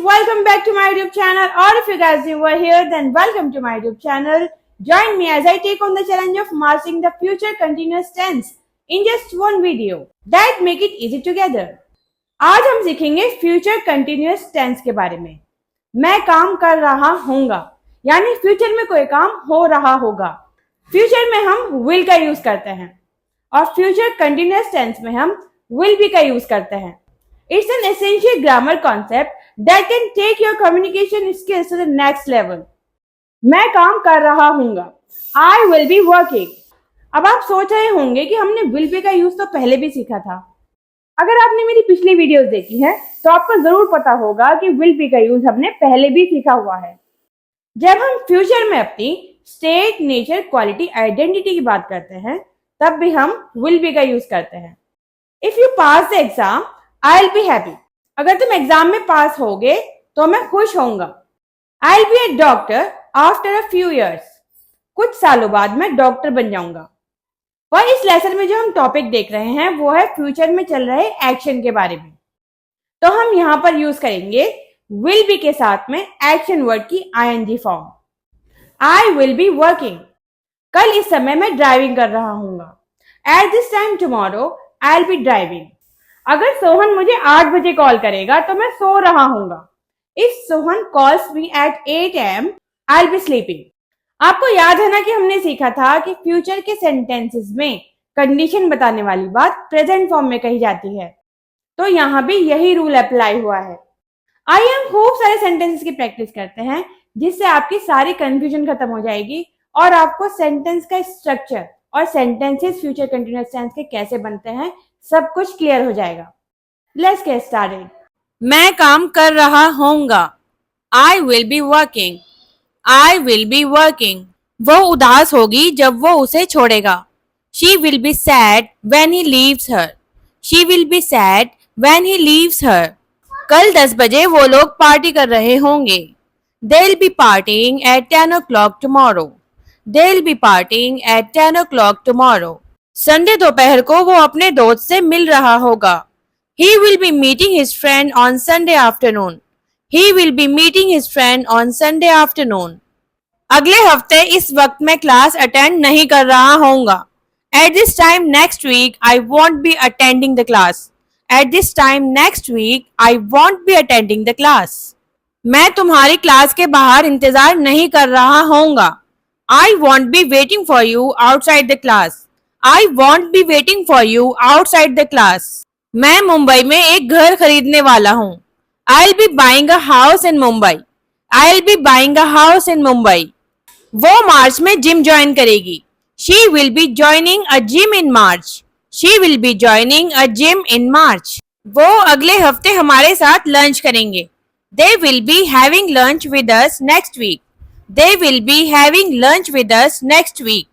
welcome back to my YouTube channel, or if you guys new are here, then welcome to my YouTube channel. Join me as I take on the challenge of mastering the future continuous tense in just one video that make it easy together. आज हम सीखेंगे future continuous tense के बारे में। मैं काम कर रहा हूँगा यानी फ्यूचर में कोई काम हो रहा होगा। फ्यूचर में हम विल का यूज करते हैं और फ्यूचर कंटिन्यूअस टेंस में हम विल बी का यूज करते हैं। It's an essential grammar concept that can take your communication skills to the next level. मैं काम कर रहा हूँगा, I will be working. अब आप सोच रहे होंगे कि हमने will be का यूज तो पहले भी सीखा था। अगर आपने मेरी पिछली वीडियोस देखी हैं, तो आपको जरूर पता होगा कि will be का यूज हमने पहले भी सीखा हुआ है। जब हम फ्यूचर में अपनी स्टेट, नेचर, क्वालिटी, आइडेंटिटी की बात करते हैं, तब भी हम will be का यूज करते हैं। If you pass the exam, I'll be happy. अगर तुम एग्जाम में पास होगे तो मैं खुश होऊंगा। I'll be a doctor after a few years. कुछ सालों बाद मैं डॉक्टर बन जाऊंगा। पर इस लेसन में जो हम टॉपिक देख रहे हैं वो है फ्यूचर में चल रहे एक्शन के बारे में। तो हम यहाँ पर यूज करेंगे will be के साथ में एक्शन वर्ड की ing form. I will be working. कल इस समय मैं ड्राइविंग कर रहा हूँगा। At this time tomorrow I'll be driving. अगर सोहन मुझे 8 बजे कॉल करेगा तो मैं सो रहा हूँगा। If Sohan calls me at 8 am, I'll be sleeping. आपको याद है ना कि हमने सीखा था कि फ्यूचर के सेंटेंसेस में कंडीशन बताने वाली बात प्रेजेंट फॉर्म में कही जाती है, तो यहाँ भी यही रूल अप्लाई हुआ है। आइए हम खूब सारे सेंटेंसेस की प्रैक्टिस करते हैं, जिससे आपकी सारी कंफ्यूजन खत्म हो जाएगी और आपको सेंटेंस का स्ट्रक्चर और सेंटेंसेस फ्यूचर कंटिन्यूअस टेंस के कैसे बनते हैं सब कुछ क्लियर हो जाएगा। Let's get started. मैं काम कर रहा होऊंगा। I will be working. I will be working. वो उदास होगी जब वो उसे छोड़ेगा। She will be sad when he leaves her. She will be sad when he leaves her. कल 10 बजे वो लोग पार्टी कर रहे होंगे। They'll be partying at 10 o'clock tomorrow. They'll be partying at 10 o'clock tomorrow. Sunday दोपहर को वो अपने दोस्त से मिल रहा होगा। He will be meeting his friend on Sunday afternoon. He will be meeting his friend on Sunday afternoon. अगले हफ्ते इस वक्त मैं क्लास अटेंड नहीं कर रहा होऊंगा। At this time next week I won't be attending the class. At this time next week I won't be attending the class. मैं तुम्हारी क्लास के बाहर इंतजार नहीं कर रहा होऊंगा। I won't be waiting for you outside the class. I won't be waiting for you outside the class. मैं मुंबई में एक घर खरीदने वाला हूँ। I'll be buying a house in Mumbai. I'll be buying a house in Mumbai. वो मार्च में gym join करेगी। She will be joining a gym in March. She will be joining a gym in March. वो अगले हफ्ते हमारे साथ lunch करेंगे। They will be having lunch with us next week. They will be having lunch with us next week.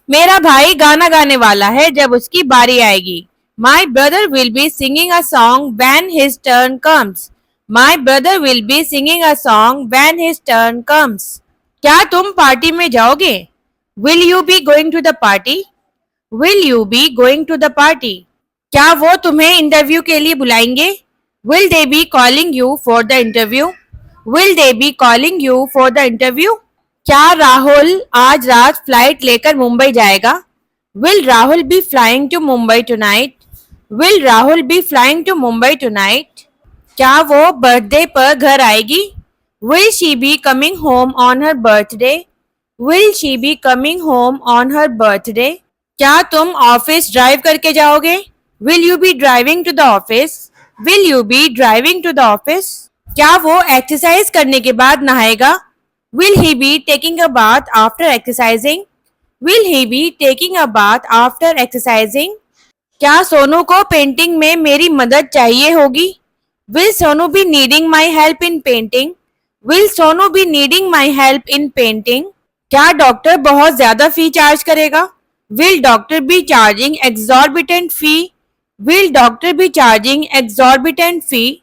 मेरा भाई गाना गाने वाला है जब उसकी बारी आएगी। My brother will be singing a song when his turn comes. My brother will be singing a song when his turn comes. क्या तुम पार्टी में जाओगे? Will you be going to the party? Will you be going to the party? क्या वो तुम्हें interview के लिए बुलाएंगे? Will they be calling you for the interview? Will they be calling you for the interview? क्या राहुल आज रात flight लेकर मुंबई जाएगा? Will Rahul be flying to Mumbai tonight? Will Rahul be flying to Mumbai tonight? क्या वो birthday पर घर आएगी? Will she be coming home on her birthday? Will she be coming home on her birthday? क्या तुम office drive करके जाओगे? Will you be driving to the office? Will you be driving to the office? क्या वो exercise करने के बाद नहाएगा? Will he be taking a bath after exercising? Will he be taking a bath after exercising? क्या सोनू को painting में मेरी मदद चाहिए होगी? Will Sonu be needing my help in painting? Will Sonu be needing my help in painting? क्या doctor बहुत ज्यादा फी चार्ज करेगा? Will doctor be charging exorbitant fee? Will doctor be charging exorbitant fee?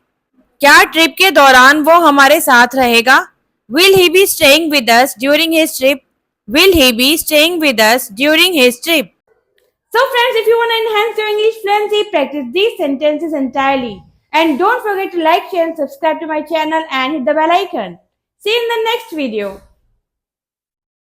क्या trip के दौरान वो हमारे साथ रहेगा? Will he be staying with us during his trip? Will he be staying with us during his trip? So friends, if you want to enhance your English fluency, practice these sentences entirely And don't forget to like, share and subscribe to my channel and hit the bell icon. See you in the next video.